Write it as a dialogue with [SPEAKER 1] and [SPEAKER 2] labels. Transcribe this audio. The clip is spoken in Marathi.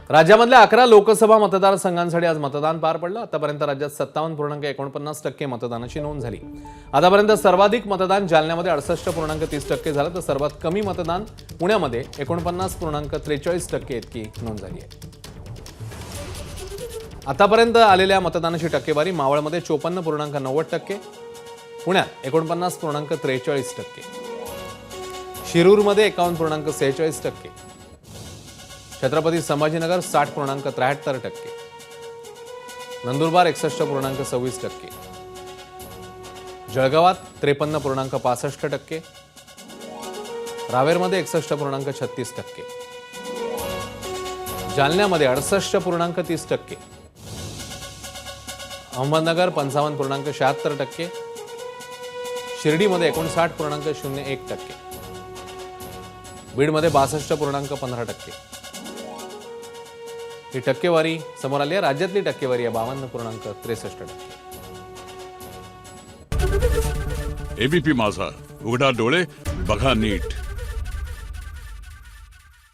[SPEAKER 1] राज्यामधल्या 11 लोकसभा मतदारसंघांसाठी आज मतदान पार पडलं। आतापर्यंत राज्यात 57.49% मतदानाची नोंद झाली। आतापर्यंत सर्वाधिक मतदान जालन्यामध्ये 68.30% झालं, तर सर्वात कमी मतदान पुण्यामध्ये 49.43% इतकी नोंद झाली आहे। आतापर्यंत आलेल्या मतदानाची टक्केवारी मावळमध्ये 54.90%, पुण्यात 49.43%, शिरूरमध्ये 51.46%, छत्रपती संभाजीनगर 60.73%, नंदुरबार 61.26%, जळगावात 53.65%, रावेरमध्ये 61.36%, जालन्यामध्ये 68.30%, अहमदनगर 55.76%, शिर्डीमध्ये 59.01%, बीडमध्ये 62.15%। ही टक्केवारी समोर आली आहे। राज्यातली टक्केवारी आहे 52.63%।
[SPEAKER 2] एबीपी माझा, उघडा डोळे बघा नीट।